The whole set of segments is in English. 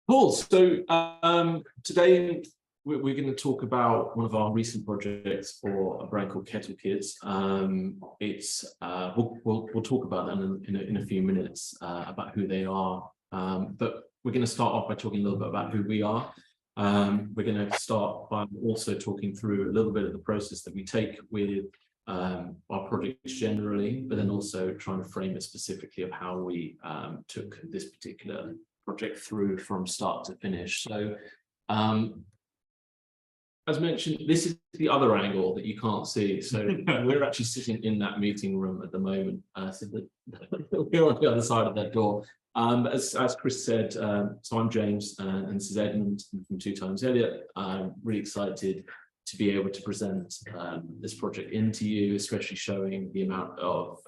Cool. So today we're going to talk about one of our recent projects for a brand called Kettle Kids. We'll talk about that in a few minutes about who they are. But we're going to start off by talking a little bit about who we are. We're going to start by also talking through a little bit of the process that we take with our projects generally, but then also trying to frame it specifically of how we took this particular project through from start to finish. So as mentioned, this is the other angle that you can't see. So we're actually sitting in that meeting room at the moment. So we're on the other side of that door. As Chris said, so I'm James and this is Edmund from 2x Elliott. I'm really excited to be able to present this project into you, especially showing the amount of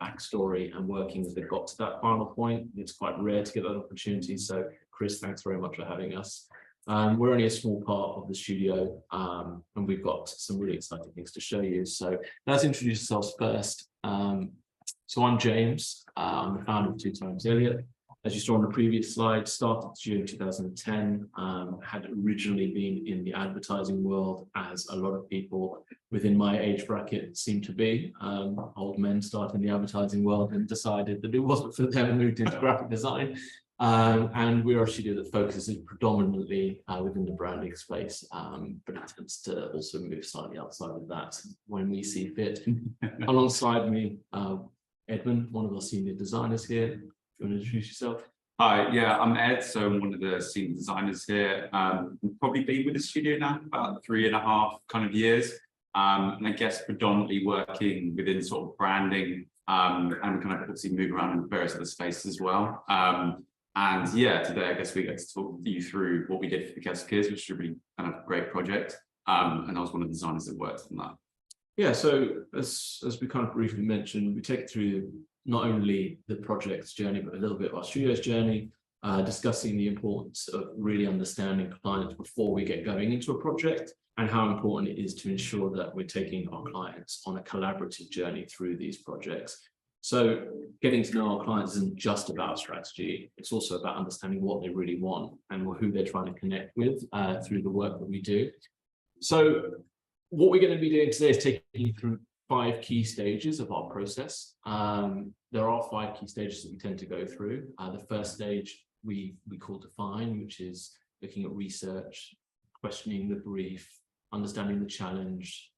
backstory and working as they've got to that final point. It's quite rare to get that opportunity. So Chris, thanks very much for having us. We're only a small part of the studio and we've got some really exciting things to show you. So let's introduce ourselves first. So I'm James, I'm the founder of 2x Elliott. As you saw on the previous slide, started June 2010, had originally been in the advertising world, as a lot of people within my age bracket seem to be. Old men started in the advertising world and decided that it wasn't for them and moved into graphic design. And we're a studio that focuses predominantly within the branding space, but it tends to also move slightly outside of that when we see fit. Alongside me, Edmund, one of our senior designers here. Do you want to introduce yourself? Hi, yeah, I'm Ed, so I'm one of the senior designers here. Probably been with the studio now about 3.5 kind of years, and I guess predominantly working within sort of branding and kind of obviously move around in various other spaces as well. And yeah, today I guess we get to talk you through what we did for the Kettle Kids, which is a really kind of great project, and I was one of the designers that worked on that. Yeah, so as we kind of briefly mentioned, we take it through not only the project's journey, but a little bit of our studio's journey, discussing the importance of really understanding clients before we get going into a project, and how important it is to ensure that we're taking our clients on a collaborative journey through these projects. So getting to know our clients isn't just about strategy, it's also about understanding what they really want and who they're trying to connect with through the work that we do. So what we're going to be doing today is taking you through 5 key stages of our process. There are 5 key stages that we tend to go through. The first stage we call define, which is looking at research, questioning the brief, understanding the challenge,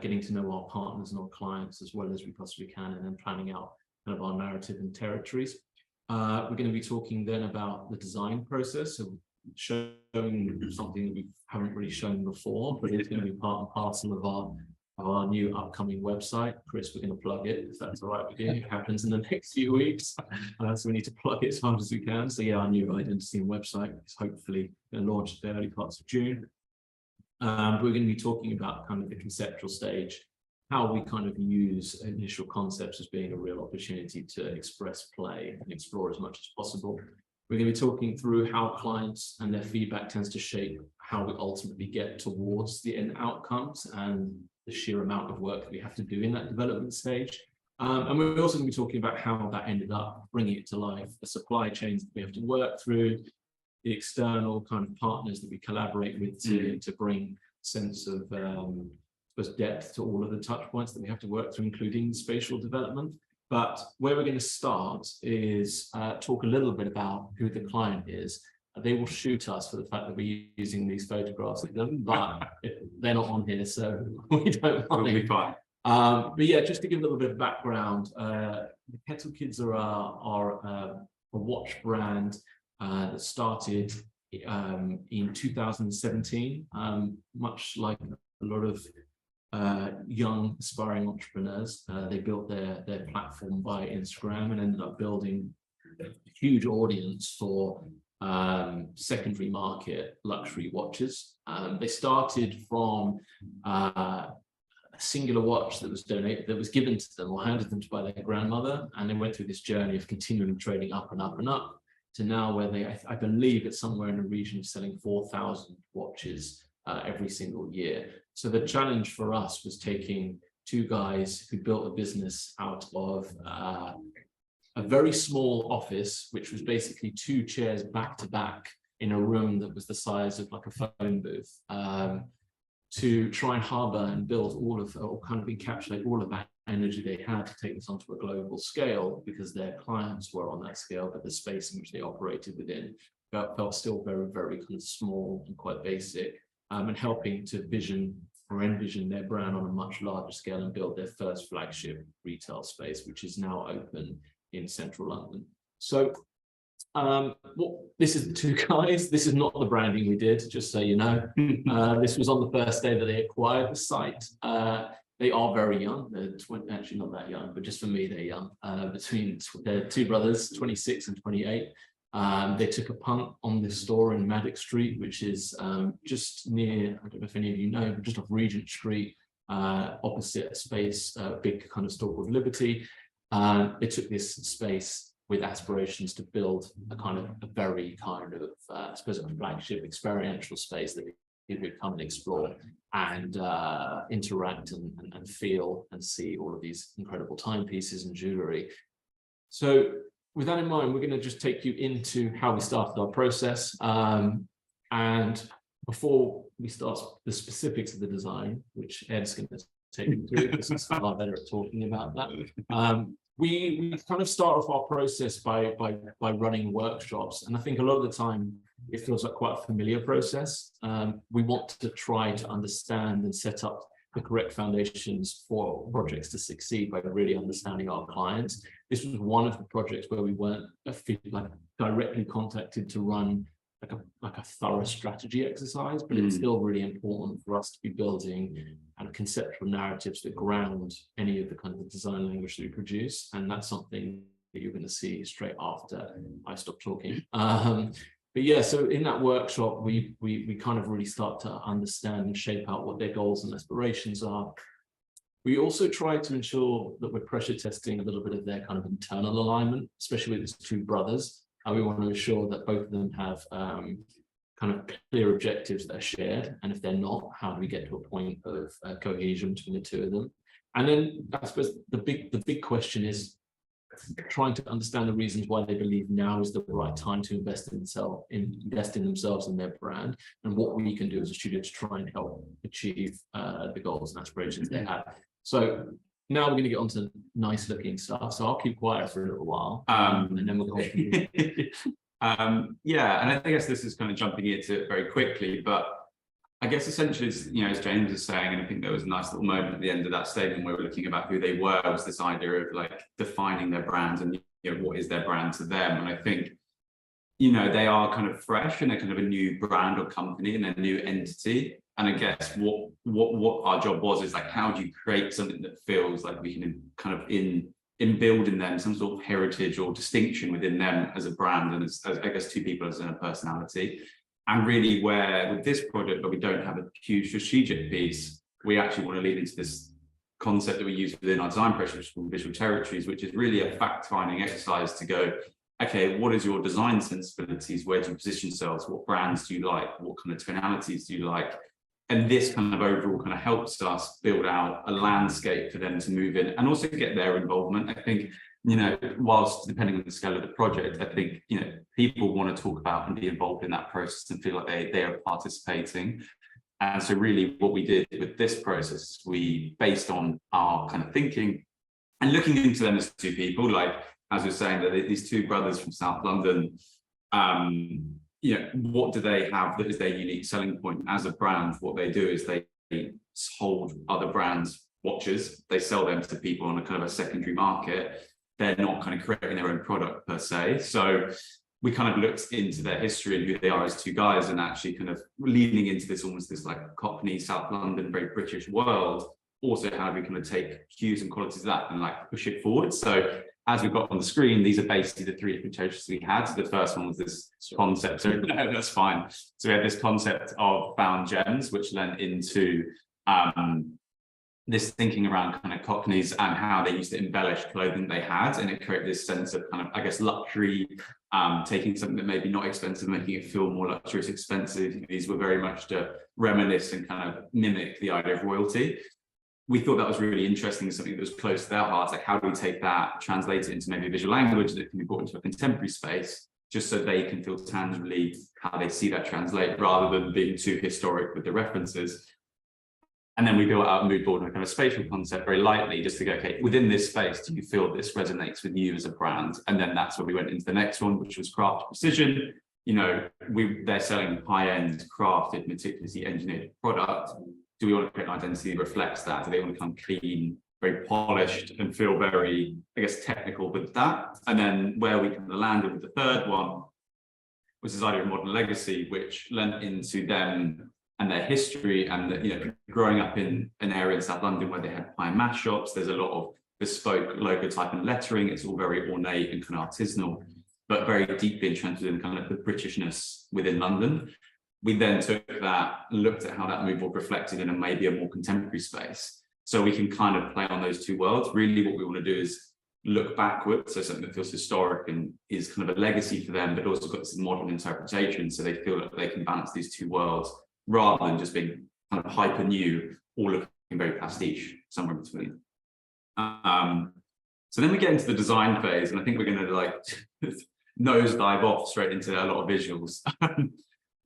getting to know our partners and our clients as well as we possibly can, and then planning out kind of our narrative and territories. We're going to be talking then about the design process, so showing something that we haven't really shown before, but it's going to be part and parcel of our new upcoming website. Chris, we're going to plug it, if that's all right with you. It happens in the next few weeks, so we need to plug it as hard as we can. So yeah, our new identity and website is hopefully going to launch in the early parts of June. We're going to be talking about kind of the conceptual stage, how we kind of use initial concepts as being a real opportunity to express play and explore as much as possible. We're going to be talking through how clients and their feedback tends to shape how we ultimately get towards the end outcomes and the sheer amount of work that we have to do in that development stage. And we're also going to be talking about how that ended up bringing it to life, the supply chains that we have to work through, the external kind of partners that we collaborate with to bring sense of depth to all of the touch points that we have to work through, including spatial development. But where we're going to start is talk a little bit about who the client is. They will shoot us for the fact that we're using these photographs of them, but they're not on here, so we don't mind. We'll be fine. But yeah, just to give a little bit of background, the Kettle Kids are a watch brand that started in 2017, much like a lot of young aspiring entrepreneurs. They built their platform by Instagram and ended up building a huge audience for secondary market luxury watches. They started from a singular watch that was donated, that was given to them or handed them by their grandmother, and they went through this journey of continually trading up and up and up to now where they, I believe it's somewhere in the region of selling 4,000 watches every single year. So the challenge for us was taking 2 guys who built a business out of a very small office, which was basically 2 chairs back to back in a room that was the size of like a phone booth, to try and harbor and build all of, or kind of encapsulate all of that energy they had to take this onto a global scale, because their clients were on that scale, but the space in which they operated within felt still very, very kind of small and quite basic, and helping to vision or envision their brand on a much larger scale and build their first flagship retail space, which is now open in central London. So this is the 2 guys. This is not the branding we did, just so you know. This was on the first day that they acquired the site. They are very young. They're actually not that young, but just for me, they're young. Between they're 2 brothers, 26 and 28. They took a punt on this store in Maddox Street, which is just near, I don't know if any of you know, but just off Regent Street, opposite a space, a big kind of store called Liberty. They took this space with aspirations to build a very kind of, I suppose, a flagship experiential space that people would come and explore and interact and feel and see all of these incredible timepieces and jewelry. So with that in mind, we're going to just take you into how we started our process. And before we start the specifics of the design, which Ed's going to take you through, because he's far better at talking about that. We kind of start off our process by running workshops, and I think a lot of the time it feels like quite a familiar process. We want to try to understand and set up the correct foundations for projects to succeed by really understanding our clients. This was one of the projects where we weren't directly contacted to run like a thorough strategy exercise, but it's still really important for us to be building kind of conceptual narratives that ground any of the kind of design language that we produce, and that's something that you're going to see straight after I stop talking. But yeah, so in that workshop, we kind of really start to understand and shape out what their goals and aspirations are. We also try to ensure that we're pressure testing a little bit of their kind of internal alignment, especially with these 2 brothers. We want to ensure that both of them have kind of clear objectives that are shared, and if they're not, how do we get to a point of cohesion between the 2 of them? And then I suppose the big question is trying to understand the reasons why they believe now is the right time to invest in themselves and their brand, and what we can do as a studio to try and help achieve the goals and aspirations they have. So now we're going to get on to nice looking stuff. So I'll keep quiet for a little while, and then we'll go on. Yeah, and I guess this is kind of jumping into it very quickly, but I guess essentially, as James is saying, and I think there was a nice little moment at the end of that statement where we were looking about who they were, was this idea of like defining their brand and what is their brand to them. And I think they are kind of fresh and they're kind of a new brand or company and a new entity. And I guess what our job was is like, how do you create something that feels like we can kind of build in them some sort of heritage or distinction within them as a brand and as I guess 2 people as in a personality. And really where with this project, but we don't have a huge strategic piece, we actually want to lead into this concept that we use within our design process called visual territories, which is really a fact-finding exercise to go, okay, what is your design sensibilities? Where do you position yourselves? What brands do you like? What kind of tonalities do you like? And this kind of overall kind of helps us build out a landscape for them to move in and also get their involvement. I think, whilst depending on the scale of the project, I think, people want to talk about and be involved in that process and feel like they are participating. And so really what we did with this process, we based on our kind of thinking and looking into them as 2 people, like, as we're saying, that these 2 brothers from South London, what do they have that is their unique selling point as a brand? What they do is they hold other brands' watches. They sell them to people on a kind of a secondary market. They're not kind of creating their own product per se. So we kind of looked into their history and who they are as 2 guys, and actually kind of leaning into this almost this like Cockney, South London, very British world. Also, how do we kind of take cues and qualities of that and like push it forward? So as we've got on the screen, these are basically the 3 different choices we had. So the first one was this concept. So no, that's fine. So we had this concept of found gems, which lent into this thinking around kind of Cockneys and how they used to embellish clothing they had, and it created this sense of kind of, I guess, luxury, taking something that maybe not expensive, making it feel more luxurious, expensive. These were very much to reminisce and kind of mimic the idea of royalty. we thought that was really interesting, something that was close to their hearts. Like, how do we take that, translate it into maybe a visual language that can be brought into a contemporary space, just so they can feel tangibly how they see that translate, rather than being too historic with the references. And then we built out a mood board and a kind of spatial concept very lightly, just to go, okay, within this space, do you feel this resonates with you as a brand? And then that's where we went into the next one, which was craft precision. You know, they're selling high-end, crafted, meticulously engineered product. Do we want to create an identity that reflects that? Do they want to come clean, very polished, and feel very, I guess, technical with that? And then where we kind of landed with the third one was this idea of modern legacy, which lent into them and their history, and you know, growing up in an area in South London where they had pie and mash shops. There's a lot of bespoke logo type and lettering. It's all very ornate and kind of artisanal, but very deeply entrenched in kind of the Britishness within London. We then took that, looked at how that mood board reflected in maybe a more contemporary space. So we can kind of play on those two worlds. Really what we want to do is look backwards, so something that feels historic and is kind of a legacy for them, but also got this modern interpretation, so they feel that they can balance these two worlds, rather than just being kind of hyper new, or looking very pastiche, somewhere in between. So then we get into the design phase, and I think we're going to like nosedive off straight into a lot of visuals.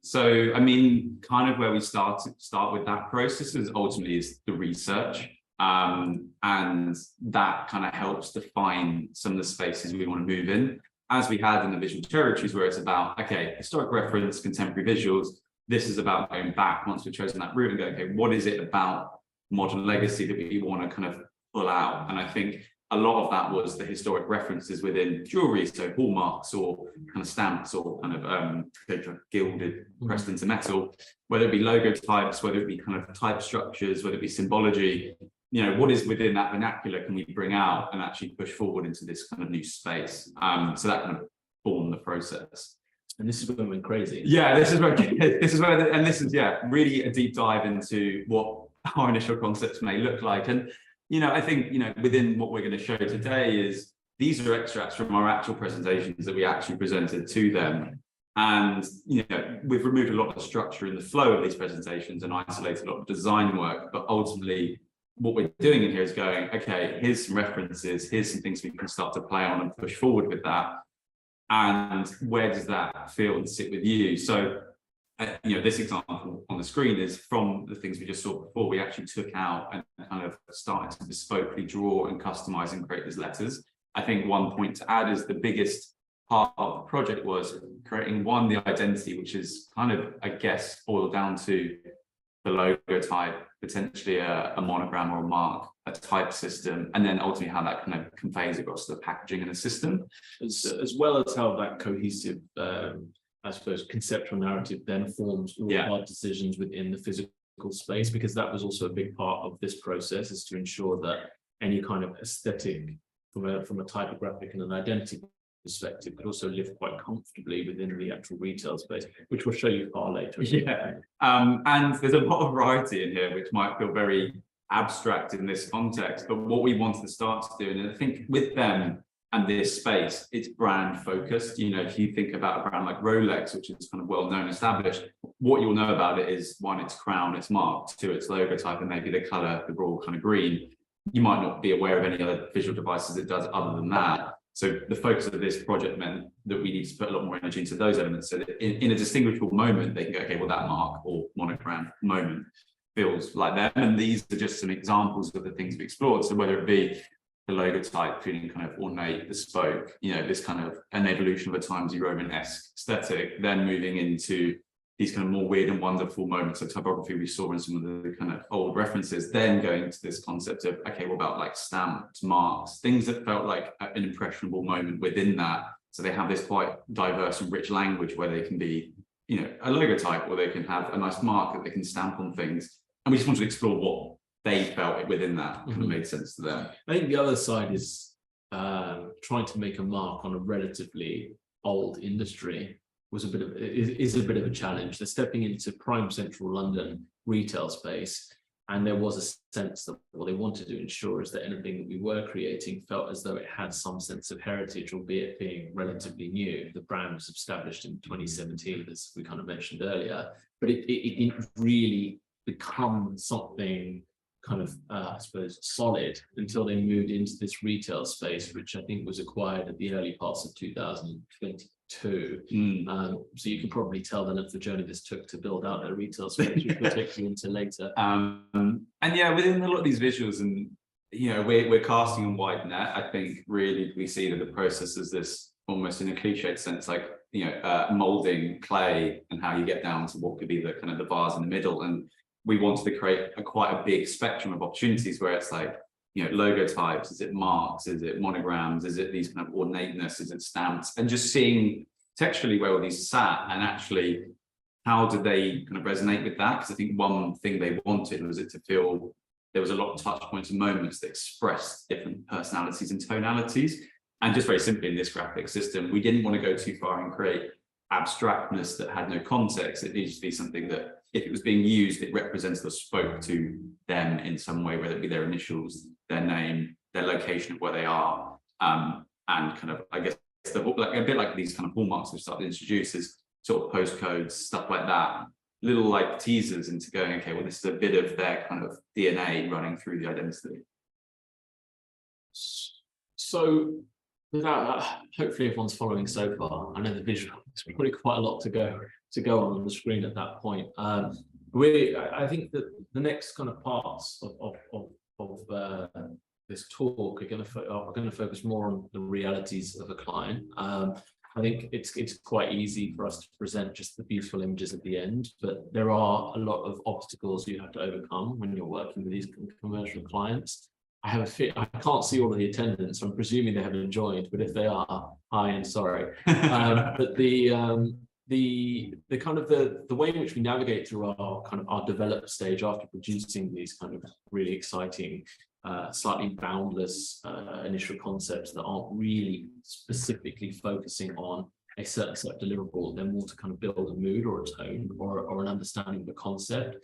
So, I mean, kind of where we start with that process is ultimately is the research. And that kind of helps define some of the spaces we want to move in, as we had in the visual territories, where it's about, okay, historic reference, contemporary visuals. This is about going back once we've chosen that route and going, okay, what is it about modern legacy that we want to kind of pull out? And I think a lot of that was the historic references within jewelry, so hallmarks or kind of stamps or kind of gilded, pressed into metal, whether it be logo types, whether it be kind of type structures, whether it be symbology. You know, what is within that vernacular can we bring out and actually push forward into this kind of new space? So that kind of formed the process. And this is when we went crazy. Yeah, this is where, and this is, yeah, really a deep dive into what our initial concepts may look like. And, you know, I think, you know, within what we're going to show today is these are extracts from our actual presentations that we actually presented to them. And, you know, we've removed a lot of the structure in the flow of these presentations and isolated a lot of design work. But ultimately, what we're doing in here is going, okay, here's some references, here's some things we can start to play on and push forward with that. And where does that feel and sit with you? So, you know, this example on the screen is from the things we just saw before. We actually took out and kind of started to bespokely draw and customize and create these letters. I think one point to add is the biggest part of the project was creating the identity, which is kind of, I guess, boiled down to the logo type, potentially a monogram or a mark, a type system, and then ultimately how that kind of conveys across the packaging and the system. As well as how that cohesive, I suppose, conceptual narrative then forms all of our decisions within the physical space, because that was also a big part of this process, is to ensure that any kind of aesthetic from a typographic and an identity perspective could also live quite comfortably within the actual retail space, which we'll show you far later. Yeah, and there's a lot of variety in here, which might feel very abstract in this context, but what we wanted to start to do, and I think with them and this space, it's brand focused. You know, if you think about a brand like Rolex, which is kind of well known, established, what you'll know about it is, one, its crown, its mark; two, its logo type, and maybe the color, the raw kind of green. You might not be aware of any other visual devices it does other than that. So the focus of this project meant that we need to put a lot more energy into those elements, so that in a distinguishable moment, they can go, okay, well, that mark or monogram moment feels like them. And these are just some examples of the things we explored. So whether it be the logo type feeling kind of ornate, bespoke, you know, this kind of an evolution of a Times New Roman-esque aesthetic, then moving into these kind of more weird and wonderful moments of typography we saw in some of the kind of old references, then going to this concept of, okay, what about like stamps, marks, things that felt like an impressionable moment within that. So they have this quite diverse and rich language where they can be, you know, a logo type, or they can have a nice mark that they can stamp on things. And we just want to explore what they felt within that kind of made sense to them. I think the other side is trying to make a mark on a relatively old industry is a bit of a challenge. They're stepping into prime central London retail space, and there was a sense that what they wanted to ensure is that anything that we were creating felt as though it had some sense of heritage, albeit being relatively new. The brand was established in 2017, as we kind of mentioned earlier, but it didn't really become something kind of, I suppose, solid until they moved into this retail space, which I think was acquired at the early parts of 2022. So you can probably tell then of the journey this took to build out their retail space, which we'll take you into later. And yeah, within a lot of these visuals, and we're casting on wide net. I think really we see that the process is this, almost in a cliched sense, like molding clay, and how you get down to what could be the kind of the vase in the middle. And we wanted to create quite a big spectrum of opportunities where it's like, logo types, is it marks, is it monograms, is it these kind of ornateness, is it stamps, and just seeing texturally where all these sat, and actually how did they kind of resonate with that? Because I think one thing they wanted was it to feel there was a lot of touch points and moments that expressed different personalities and tonalities. And just very simply in this graphic system, we didn't want to go too far and create abstractness that had no context. It needs to be something that, if it was being used, it represents or spoke to them in some way, whether it be their initials, their name, their location of where they are, and kind of, I guess, a bit like these kind of hallmarks we've started to introduce, is sort of postcodes, stuff like that, little like teasers into going, okay, well, this is a bit of their kind of DNA running through the identity. So without hopefully everyone's following so far. I know the visual, it's probably quite a lot to go on the screen at that point. I think that the next kind of parts of this talk are going to focus more on the realities of a client. I think it's quite easy for us to present just the beautiful images at the end, but there are a lot of obstacles you have to overcome when you're working with these commercial clients. I can't see all of the attendants, so I'm presuming they haven't joined, but if they are, hi and sorry. But the kind of the way in which we navigate through our developed stage after producing these kind of really exciting, slightly boundless initial concepts that aren't really specifically focusing on a certain set of deliverable, they're more to kind of build a mood or a tone or an understanding of the concept.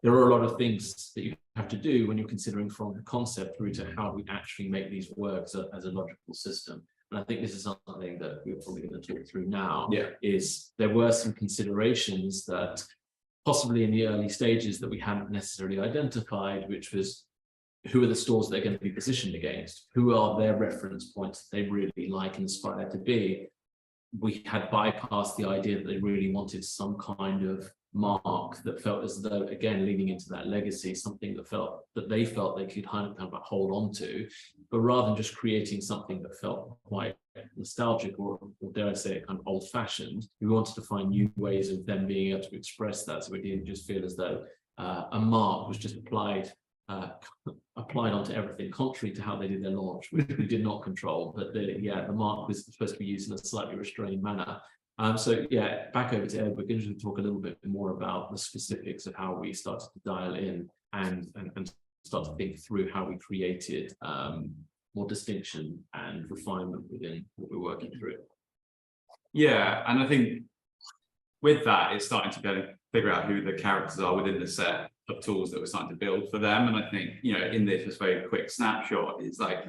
There are a lot of things that you have to do when you're considering from the concept through to how we actually make these work as a logical system. And I think this is something that we're probably going to talk through now. Is there were some considerations that possibly in the early stages that we hadn't necessarily identified, which was, who are the stores they're going to be positioned against? Who are their reference points that they really like and aspire to be? We had bypassed the idea that they really wanted some kind of mark that felt as though, again, leaning into that legacy, something that they felt they could kind of hold on to, but rather than just creating something that felt quite nostalgic or dare I say it, kind of old-fashioned, we wanted to find new ways of them being able to express that, so we didn't just feel as though a mark was just applied onto everything, contrary to how they did their launch, which we did not control. But the mark was supposed to be used in a slightly restrained manner. So yeah, back over to Ed. We're going to talk a little bit more about the specifics of how we started to dial in and start to think through how we created more distinction and refinement within what we're working through. Yeah, and I think with that, it's starting to kind of figure out who the characters are within the set of tools that we're starting to build for them. And I think, in this just very quick snapshot, it's like,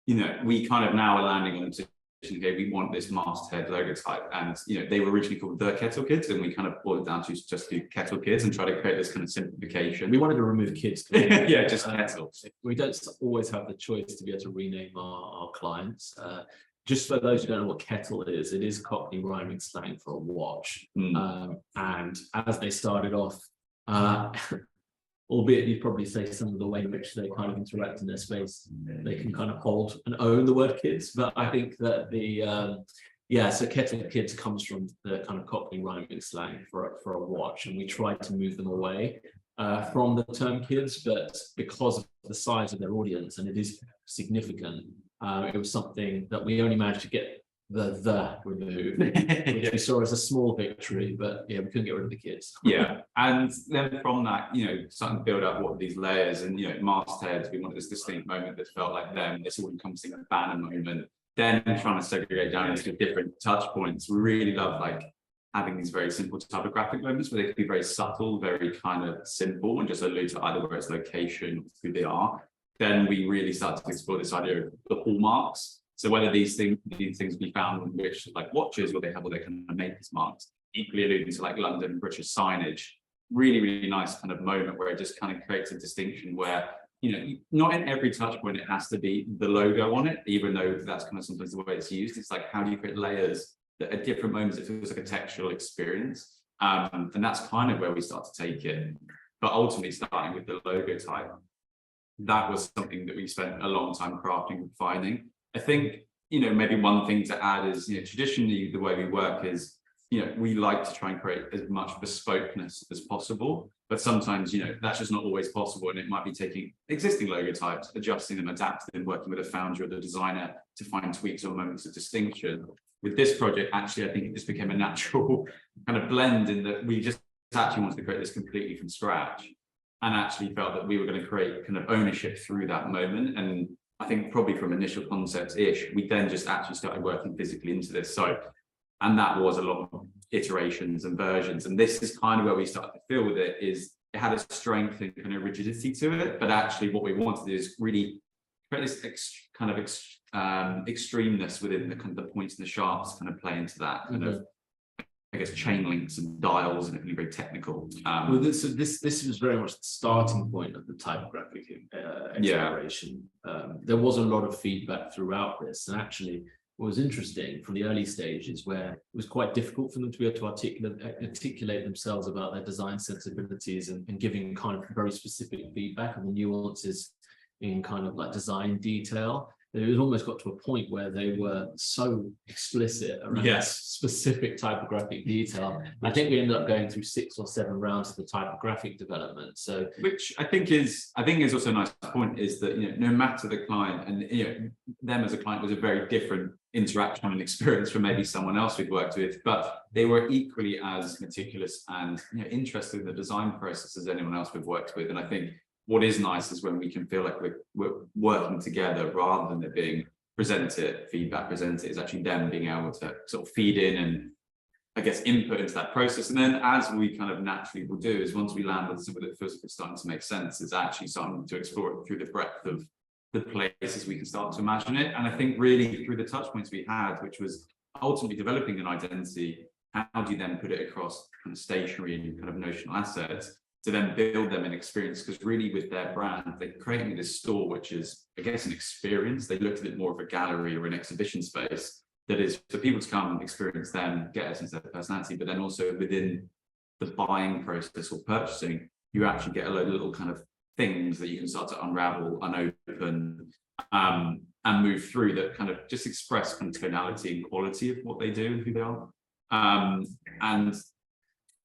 we kind of now are landing on a position, okay, we want this masthead logo type. And, they were originally called the Kettle Kids, and we kind of boiled it down to just do Kettle Kids and try to create this kind of simplification. We wanted to remove kids. Yeah, just Kettle. We don't always have the choice to be able to rename our clients. Just for those who don't know what kettle is, it is Cockney rhyming slang for a watch. And as they started off, albeit you'd probably say some of the way in which they kind of interact in their space, they can kind of hold and own the word kids. But I think that so Kettle Kids comes from the kind of Cockney rhyming slang for a watch, and we tried to move them away from the term kids, but because of the size of their audience, and it is significant, it was something that we only managed to get the removed, which we saw as a small victory, but yeah, we couldn't get rid of the kids. Yeah, and then from that, starting to build up what are these layers, and mastheads, we wanted this distinct moment that felt like them, this all-encompassing banner moment, then trying to segregate down into different touch points. We really love like having these very simple typographic moments where they can be very subtle, very kind of simple, and just allude to either where it's location or who they are. Then we really started to explore this idea of the hallmarks. So whether these things be found in which like watches, or they have all their kind of makers marks, equally alluding to like London British signage, really, really nice kind of moment where it just kind of creates a distinction where, you know, not in every touch point it has to be the logo on it, even though that's kind of sometimes the way it's used. It's like, how do you create layers that at different moments it feels like a textual experience? And that's kind of where we start to take it. But ultimately, starting with the logo type, that was something that we spent a long time crafting and refining. I think, you know, maybe one thing to add is, you know, traditionally the way we work is, you know, we like to try and create as much bespokeness as possible, but sometimes, you know, that's just not always possible, and it might be taking existing logo types, adjusting them, adapting them, working with a founder or the designer to find tweaks or moments of distinction. With this project, actually, I think it just became a natural kind of blend in that we just actually wanted to create this completely from scratch, and actually felt that we were going to create kind of ownership through that moment. And I think probably from initial concepts-ish, we then just actually started working physically into this. So, and that was a lot of iterations and versions. And this is kind of where we started to feel with it, is it had a strength and kind of rigidity to it. But actually what we wanted is really create this extremeness within the kind of the points and the sharps kind of play into that kind of, I guess, chain links and dials, and it can be very technical. Well, this was very much the starting point of the typographic exploration. There was a lot of feedback throughout this, and actually what was interesting from the early stages, where it was quite difficult for them to be able to articulate themselves about their design sensibilities and giving kind of very specific feedback on the nuances in kind of like design detail. It was almost got to a point where they were so explicit around specific typographic detail. I think we ended up going through 6 or 7 rounds of the typographic development. So, which I think is also a nice point, is that, you know, no matter the client, and, you know, them as a client was a very different interaction and experience from maybe someone else we'd worked with, but they were equally as meticulous and, you know, interested in the design process as anyone else we've worked with. And I think what is nice is when we can feel like we're working together, rather than it being feedback presented, is actually them being able to sort of feed in and, I guess, input into that process. And then, as we kind of naturally will do, is once we land with something that feels like it's starting to make sense, it's actually starting to explore it through the breadth of the places we can start to imagine it. And I think really through the touch points we had, which was ultimately developing an identity, how do you then put it across kind of stationary and kind of notional assets to then build them an experience? Because really with their brand, they're creating this store, which is, I guess, an experience. They looked at it more of a gallery or an exhibition space that is for people to come and experience them, get a sense of their personality, but then also within the buying process or purchasing, you actually get a load of little kind of things that you can start to unravel, unopen, and move through, that kind of just express kind of tonality and quality of what they do and who they are. And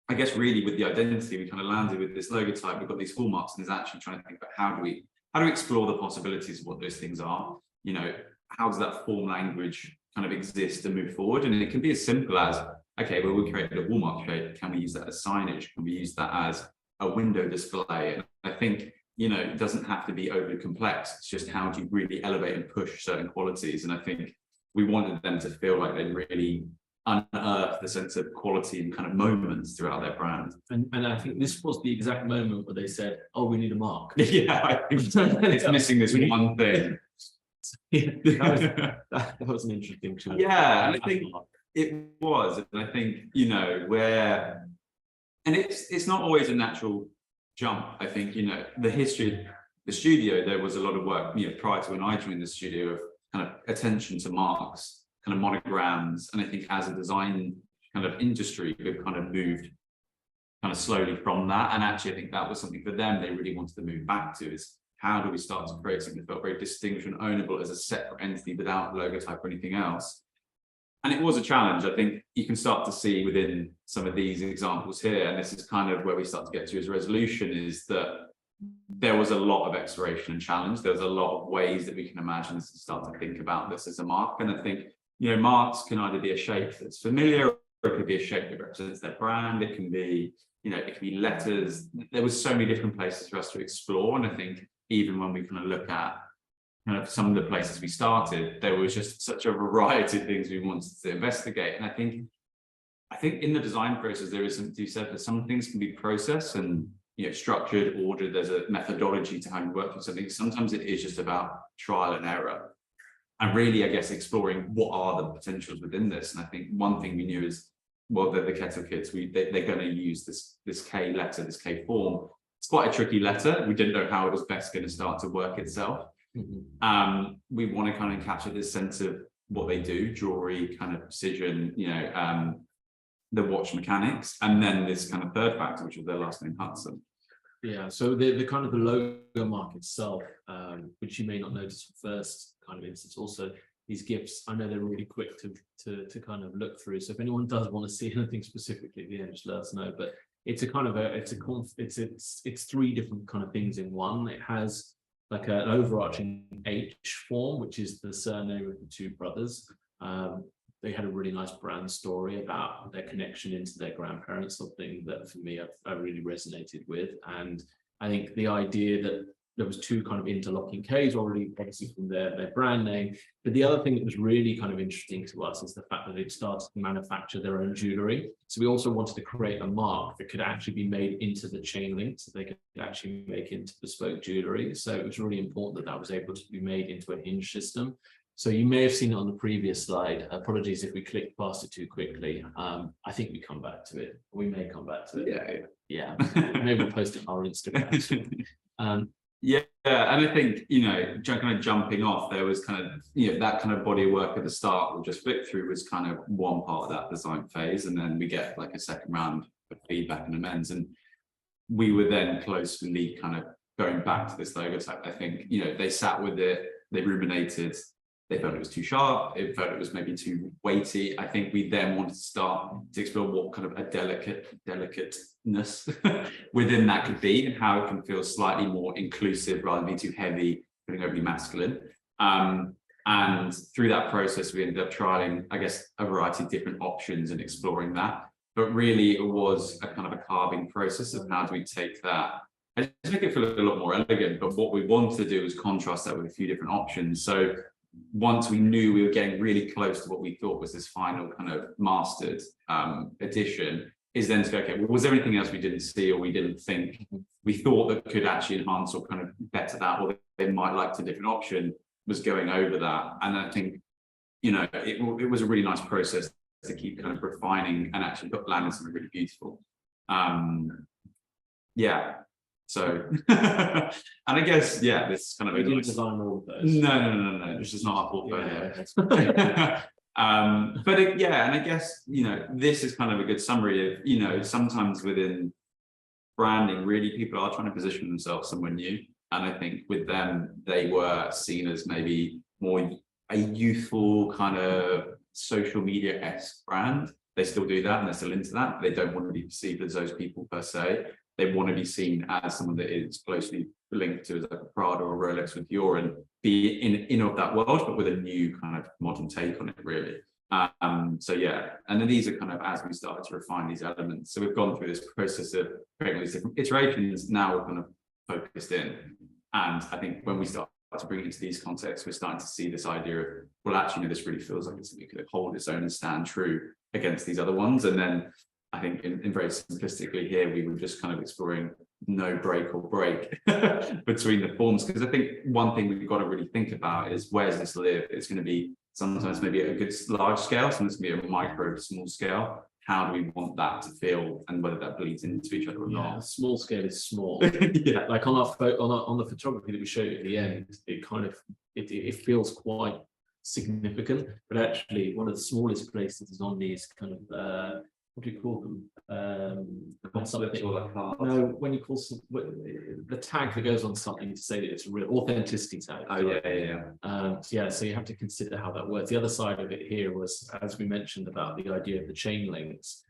I guess really with the identity, we kind of landed with this logo type. We've got these hallmarks, and is actually trying to think about how do we explore the possibilities of what those things are. You know, how does that form language kind of exist and move forward? And it can be as simple as, okay, well, we created a hallmark shape. Can we use that as signage? Can we use that as a window display? And I think, you know, it doesn't have to be overly complex. It's just how do you really elevate and push certain qualities? And I think we wanted them to feel like they really unearth the sense of quality and kind of moments throughout their brand. And I think this was the exact moment where they said, oh, we need a mark. Yeah, I think it's missing this one thing. Yeah, that was an interesting choice. Yeah, and I think it was. And I think, you know, where, and it's not always a natural jump. I think, you know, the history of the studio, there was a lot of work, you know, prior to when I joined the studio, of kind of attention to marks, kind of monograms. And I think as a design kind of industry, we've kind of moved kind of slowly from that. And actually, I think that was something for them they really wanted to move back to, is how do we start to create something that felt very distinguished and ownable as a separate entity without logo type or anything else. And it was a challenge. I think you can start to see within some of these examples here, and this is kind of where we start to get to as resolution, is that there was a lot of exploration and challenge. There was a lot of ways that we can imagine this and start to think about this as a mark. And I think, you know, marks can either be a shape that's familiar, or it could be a shape that represents their brand. It can be, you know, it can be letters. There was so many different places for us to explore. And I think even when we kind of look at kind of some of the places we started, there was just such a variety of things we wanted to investigate. And I think in the design process, there is something to be said that some things can be processed and, you know, structured, ordered. There's a methodology to how you work with something. Sometimes it is just about trial and error, and really, I guess, exploring what are the potentials within this. And I think one thing we knew is well, the Koto kids, they're going to use this K letter, this K form. It's quite a tricky letter. We didn't know how it was best going to start to work itself. We want to kind of capture this sense of what they do, jewelry, kind of precision, the watch mechanics, and then this kind of third factor, which is their last name, Hudson. Yeah, so the kind of the logo mark itself, which you may not notice at first kind of instance, also these gifts, I know they're really quick to kind of look through. So if anyone does want to see anything specifically at the end, just let us know. But it's a kind of it's three different kind of things in one. It has like an overarching H form, which is the surname of the two brothers. They had a really nice brand story about their connection into their grandparents, something that for me I really resonated with. And I think the idea that there was two kind of interlocking Ks already, obviously from their brand name. But the other thing that was really kind of interesting to us is the fact that they'd started to manufacture their own jewelry. So we also wanted to create a mark that could actually be made into the chain link, so they could actually make into bespoke jewelry. So it was really important that that was able to be made into a hinge system. So you may have seen it on the previous slide. Apologies if we clicked past it too quickly. I think we come back to it. We may come back to it. Yeah. Maybe we'll post it on our Instagram. Yeah, and I think, kind of jumping off, there was kind of, that kind of body of work at the start we'll just flick through was kind of one part of that design phase, and then we get like a second round of feedback and amends, and we were then closely kind of going back to this logo type. I think, they sat with it, they ruminated, they felt it was too sharp, they felt it was maybe too weighty. I think we then wanted to start to explore what kind of a delicateness within that could be, and how it can feel slightly more inclusive rather than be too heavy, feeling overly masculine. And through that process, we ended up trialing, I guess, a variety of different options and exploring that. But really, it was a kind of a carving process of how do we take that and just make it feel a lot more elegant. But what we wanted to do was contrast that with a few different options. So once we knew we were getting really close to what we thought was this final kind of mastered edition, is then to go, okay, well, was there anything else we didn't see or we didn't think we thought that could actually enhance or kind of better that, or they might like a different option, was going over that. And I think, it was a really nice process to keep kind of refining and actually landing something really beautiful. So, and I guess, this kind of. We didn't design all of those. No. This is not our portfolio. And I guess, this is kind of a good summary of, sometimes within branding, really people are trying to position themselves somewhere new. And I think with them, they were seen as maybe more a youthful kind of social media-esque brand. They still do that and they're still into that. They don't want to be perceived as those people per se. They want to be seen as someone that is closely linked to like a Prada or a Rolex with Dior, and be in of that world, but with a new kind of modern take on it, really. And then these are kind of as we started to refine these elements. So we've gone through this process of creating these different iterations. Now we're kind of focused in, and I think when we start to bring it into these contexts, we're starting to see this idea of, well, actually, this really feels like it's something that could hold its own and stand true against these other ones. And then I think in very simplistically here, we were just kind of exploring no break or break between the forms. Because I think one thing we've got to really think about is, where does this live? It's going to be sometimes maybe at a good large scale, sometimes it's going to be a micro, small scale. How do we want that to feel, and whether that bleeds into each other or not? Small scale is small. Yeah. Like on the photography that we showed at the end, it kind of it feels quite significant, but actually one of the smallest places is on these kind of what do you call them? No, when you call the tag that goes on something to say that it's a real authenticity tag. So you have to consider how that works. The other side of it here was, as we mentioned, about the idea of the chain links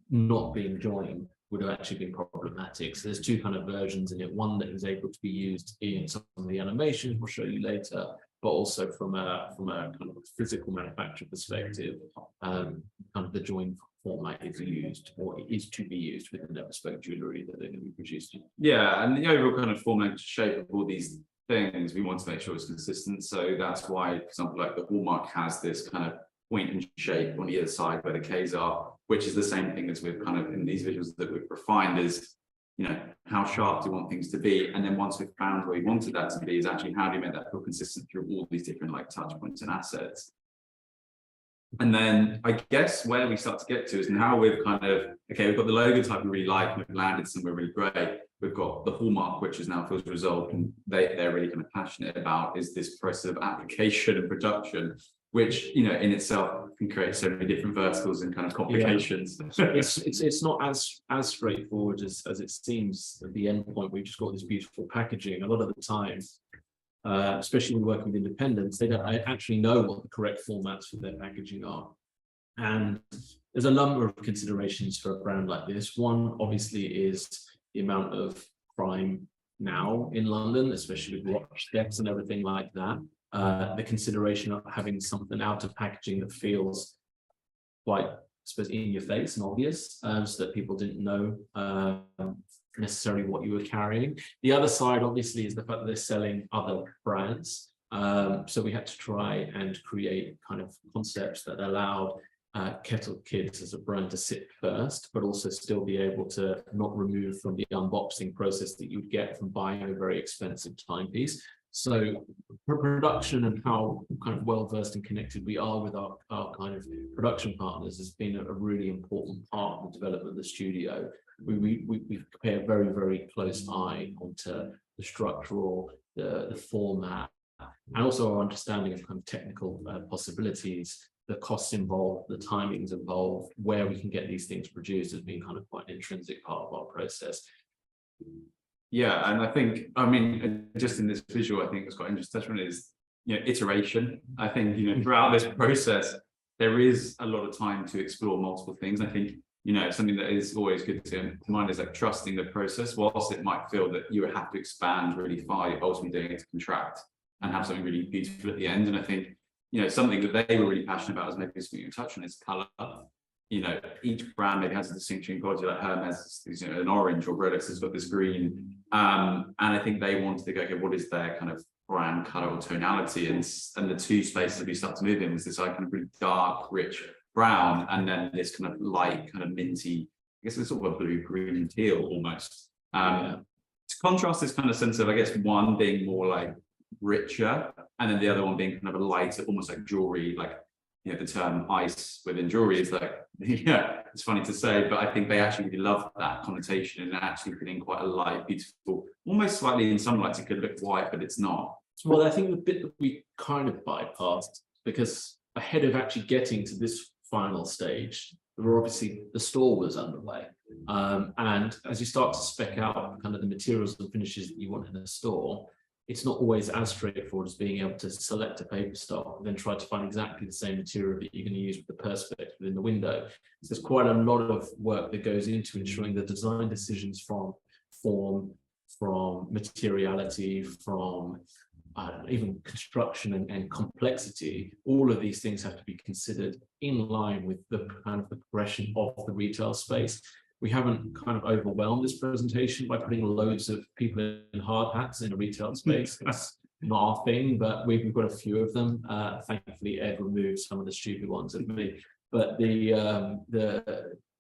not being joined would have actually been problematic. So there's two kind of versions in it. One that is able to be used in some of the animations we'll show you later, but also from a kind of physical manufacturer perspective, kind of the join format is used, or is to be used within the bespoke jewelry that they're going to be producing. Yeah, and the overall kind of format shape of all these things, we want to make sure it's consistent. So that's why, for example, like the hallmark has this kind of point and shape on either side where the Ks are, which is the same thing as we've kind of in these visuals that we've refined is, how sharp do you want things to be? And then once we've found where we wanted that to be, is actually how do you make that feel consistent through all these different like touch points and assets? And then I guess where we start to get to is now we've kind of, okay, we've got the logo type we really like, and we've landed somewhere really great. We've got the hallmark, which is now feels resolved, and they're really kind of passionate about is this process of application and production, which, you know, in itself can create so many different verticals and kind of complications. Yeah. It's not as straightforward as it seems at the end point. We've just got this beautiful packaging. A lot of the time, especially when working with independents, they don't actually know what the correct formats for their packaging are. And there's a number of considerations for a brand like this. One, obviously, is the amount of crime now in London, especially with watch thefts and everything like that. The consideration of having something out of packaging that feels quite, I suppose, in your face and obvious, so that people didn't know necessarily what you were carrying. The other side, obviously, is the fact that they're selling other brands. So we had to try and create kind of concepts that allowed Kettle Kids as a brand to sit first, but also still be able to not remove from the unboxing process that you'd get from buying a very expensive timepiece. So for production and how kind of well-versed and connected we are with our kind of production partners has been a really important part of the development of the studio. We pay a very, very close eye onto the structural, the format, and also our understanding of kind of technical possibilities, the costs involved, the timings involved, where we can get these things produced has been kind of quite an intrinsic part of our process. Yeah, and I think, I mean, just in this visual, I think it's quite interesting is, you know, iteration. I think, you know, throughout this process, there is a lot of time to explore multiple things. I think, you know, something that is always good to mind is like trusting the process, whilst it might feel that you have to expand really far, you're ultimately doing it to contract and have something really beautiful at the end. And I think, you know, something that they were really passionate about is maybe something you touch on is color. You know, each brand maybe has a distinction quality, like Hermes is, you know, an orange, or Rolex has got this green. And I think they wanted to go, okay, what is their kind of brand color or tonality? And the two spaces we start to move in was this like kind of really dark, rich brown, and then this kind of light, kind of minty, I guess it's sort of a blue, green, and teal almost. To contrast this kind of sense of, I guess, one being more like richer, and then the other one being kind of a lighter, almost like jewelry, like, you know, the term ice within jewelry is like, yeah, it's funny to say, but I think they actually really love that connotation and actually putting quite a light, beautiful, almost slightly in some lights it could look white, but it's not. Well, I think the bit that we kind of bypassed, because ahead of actually getting to this final stage, obviously the store was underway. And as you start to spec out kind of the materials and finishes that you want in a store, it's not always as straightforward as being able to select a paper stock and then try to find exactly the same material that you're going to use with the perspex within the window. So there's quite a lot of work that goes into ensuring the design decisions from form, from materiality, from even construction and complexity. All of these things have to be considered in line with the kind of the progression of the retail space. We haven't kind of overwhelmed this presentation by putting loads of people in hard hats in a retail space. That's not our thing, but we've got a few of them. Thankfully, Ed removed some of the stupid ones of me. But it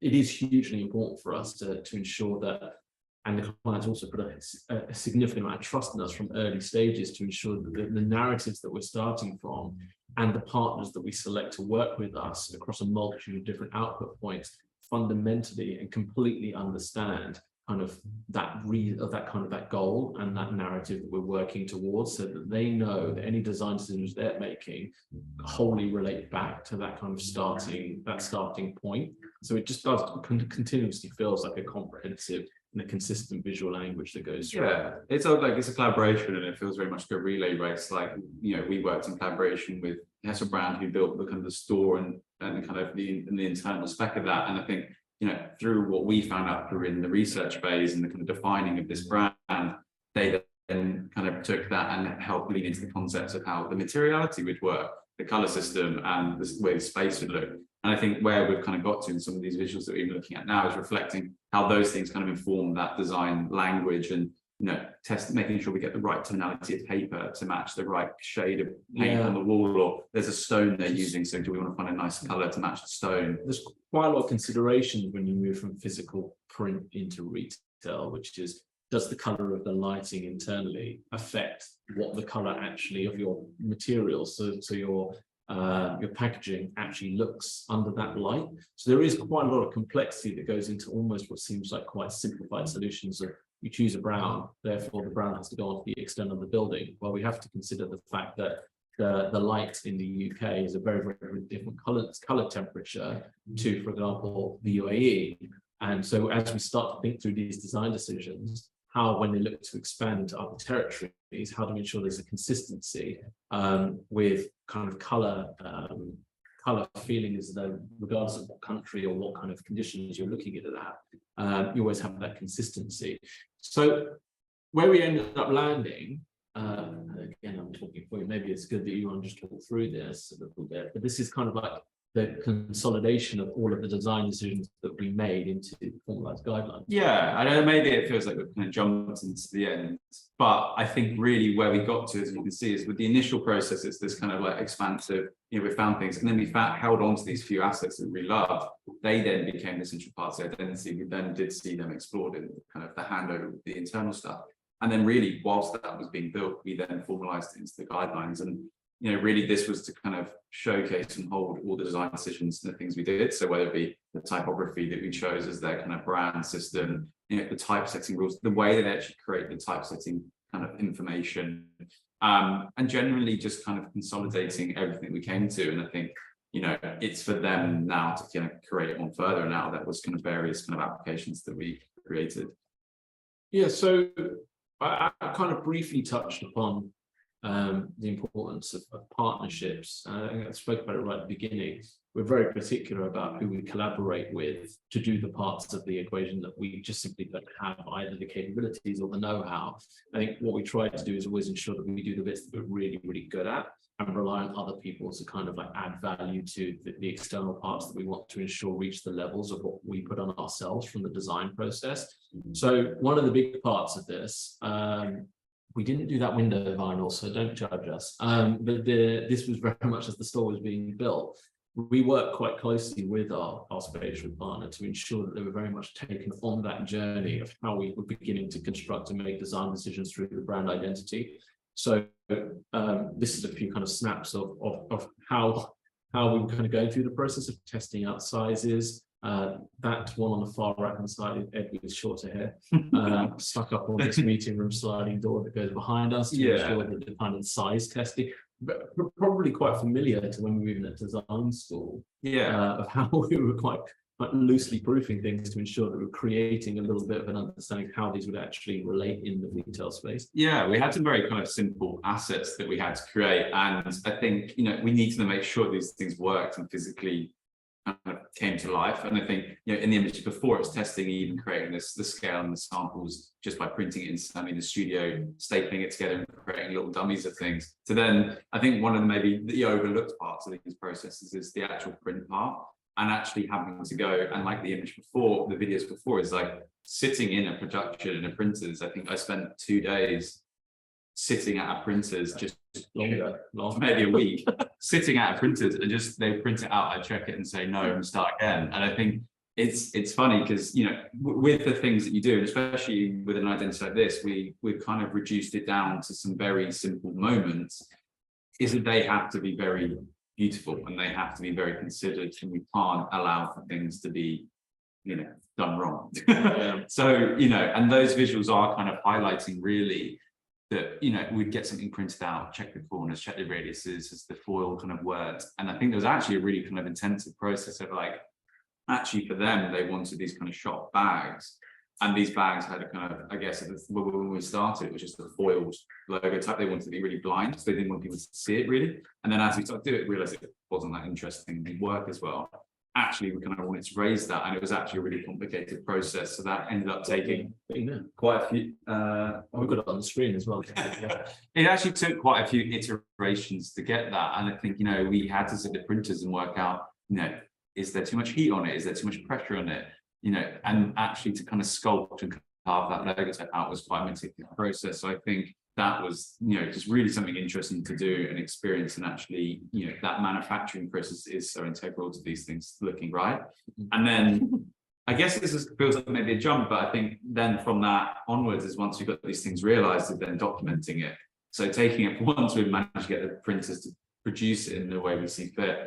is hugely important for us to ensure that, and the clients also put a significant amount of trust in us from early stages to ensure that the narratives that we're starting from and the partners that we select to work with us across a multitude of different output points fundamentally and completely understand kind of that goal and that narrative that we're working towards, so that they know that any design decisions they're making wholly relate back to that kind of starting point. So it just does continuously feels like a comprehensive and a consistent visual language that goes through. Yeah, it's a collaboration, and it feels very much like a relay race. Like, you know, we worked in collaboration with a brand who built the kind of the store and kind of the internal spec of that. And I think, you know, through what we found out through in the research phase and the kind of defining of this brand, they then kind of took that and helped lean into the concepts of how the materiality would work, the color system, and the way the space would look. And I think where we've kind of got to in some of these visuals that we're looking at now is reflecting how those things kind of inform that design language, and, you know, making sure we get the right tonality of paper to match the right shade of paint on the wall, or there's a stone they're using, so do we want to find a nice color to match the stone? There's quite a lot of consideration when you move from physical print into retail, which is, does the color of the lighting internally affect what the color actually of your materials, so your your packaging actually looks under that light. So there is quite a lot of complexity that goes into almost what seems like quite simplified solutions of you choose a brown, therefore the brown has to go onto the external of the building. Well, we have to consider the fact that the light in the UK is a very different color temperature to, for example, the UAE. And so as we start to think through these design decisions, how, when they look to expand into other territories, how to ensure there's a consistency with kind of color feeling, is that regardless of what country or what kind of conditions you're looking at that, you always have that consistency. So where we ended up landing, again, I'm talking for you, maybe it's good that you want to just talk through this a little bit, but this is kind of like the consolidation of all of the design decisions that we made into formalized guidelines. Yeah, I know maybe it feels like we've kind of jumped into the end, but I think really where we got to, as you can see, is with the initial process, it's this kind of like expansive, we found things, and then we held on to these few assets that we loved. They then became the central part of the identity. We then did see them explored in kind of the handover with the internal stuff. And then really, whilst that was being built, we then formalized it into the guidelines. And really this was to kind of showcase and hold all the design decisions and the things we did. So whether it be the typography that we chose as their kind of brand system, the typesetting rules, the way that they actually create the typesetting kind of information, and generally just kind of consolidating everything we came to. And I think, it's for them now to kind of create it on further. Now that was kind of various kind of applications that we created. Yeah, so I kind of briefly touched upon the importance of partnerships. I spoke about it right at the beginning. We're very particular about who we collaborate with to do the parts of the equation that we just simply don't have either the capabilities or the know-how. I think what we try to do is always ensure that we do the bits that we're really good at and rely on other people to kind of like add value to the external parts that we want to ensure reach the levels of what we put on ourselves from the design process. So one of the big parts of this, we didn't do that window vinyl, so don't judge us. But this was very much as the store was being built. We worked quite closely with our spatial partner to ensure that they were very much taken on that journey of how we were beginning to construct and make design decisions through the brand identity. So this is a few kind of snaps of how we were kind of going through the process of testing out sizes. That one on the far right hand side, Ed with shorter hair, stuck up on this meeting room sliding door that goes behind us to ensure that the kind of size testing, but probably quite familiar to when we were in a design school, of how we were quite loosely proofing things to ensure that we're creating a little bit of an understanding of how these would actually relate in the retail space. Yeah, we had some very kind of simple assets that we had to create, and I think we need to make sure these things worked and physically kind of came to life. And I think in the image before, it was testing, even creating the scale and the samples just by printing it in the studio, stapling it together and creating little dummies of things. So then I think one of maybe the overlooked parts of these processes is the actual print part, and actually having to go, and like the image before, the videos before, is like sitting in a production in a printers. I think I spent 2 days sitting at a printers, just longer, maybe a week, sitting at a printers, and just they print it out, I check it and say no and start again. And I think it's funny because with the things that you do, and especially with an identity like this, we've kind of reduced it down to some very simple moments, is that they have to be very beautiful and they have to be very considered, and we can't allow for things to be done wrong. So and those visuals are kind of highlighting really that we'd get something printed out, check the corners, check the radiuses as the foil kind of worked. And I think there was actually a really kind of intensive process of like, actually for them, they wanted these kind of shop bags, and these bags had a kind of, I guess when we started, it was just a foiled logo type. They wanted to be really blind, so they didn't want people to see it really. And then as we started to do it, realized it wasn't that interesting in work as well. Actually, we kind of wanted to raise that, and it was actually a really complicated process. So that ended up taking quite a few. We've got it on the screen as well. It actually took quite a few iterations to get that, and I think we had to sit at the printers and work out, is there too much heat on it? Is there too much pressure on it? And actually to kind of sculpt and carve that logo type out was quite a meticulous process. So I think that was, just really something interesting to do and experience. And actually, that manufacturing process is so integral to these things looking right. And then I guess feels like maybe a jump, but I think then from that onwards is once we've got these things realized, and then documenting it. So taking it once we've managed to get the printers to produce it in the way we see fit,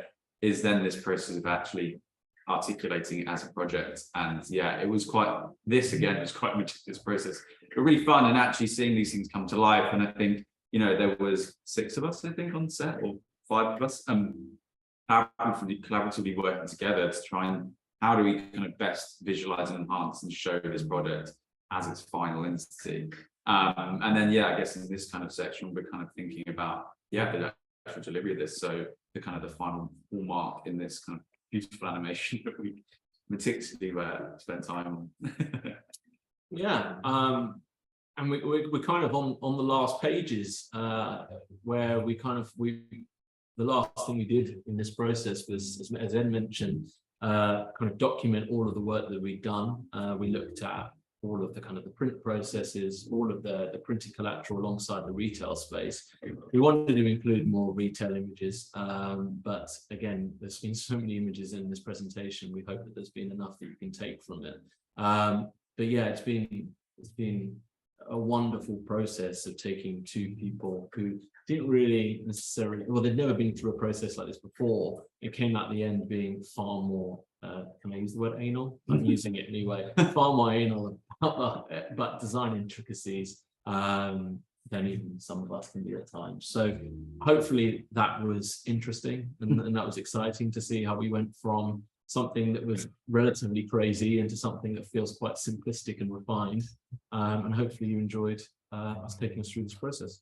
is then this process of actually articulating it as a project. And yeah, it was quite, this again was quite much this process, but really fun, and actually seeing these things come to life. And I think, you know, there was 6 of us, I think, on set, or 5 of us, collaboratively working together to try and, how do we kind of best visualize and enhance and show this project as its final entity. And then, yeah, I guess in this kind of section, we're kind of thinking about, yeah, the actual delivery of this. So the kind of the final hallmark in this kind of beautiful animation that we meticulously spent time on. Yeah, and we're kind of on the last pages, where the last thing we did in this process was, as Ed mentioned, kind of document all of the work that we'd done. We looked at all of the kind of the print processes, all of the printed collateral alongside the retail space. We wanted to include more retail images, but again, there's been so many images in this presentation. We hope that there's been enough that you can take from it. But yeah, it's been a wonderful process of taking 2 people who didn't really necessarily, well, they'd never been through a process like this before. It came at the end being far more, can I use the word anal? I'm using it anyway. Far more anal but design intricacies than even some of us can be at times. So hopefully that was interesting, and that was exciting to see how we went from something that was relatively crazy into something that feels quite simplistic and refined. And hopefully you enjoyed us taking us through this process.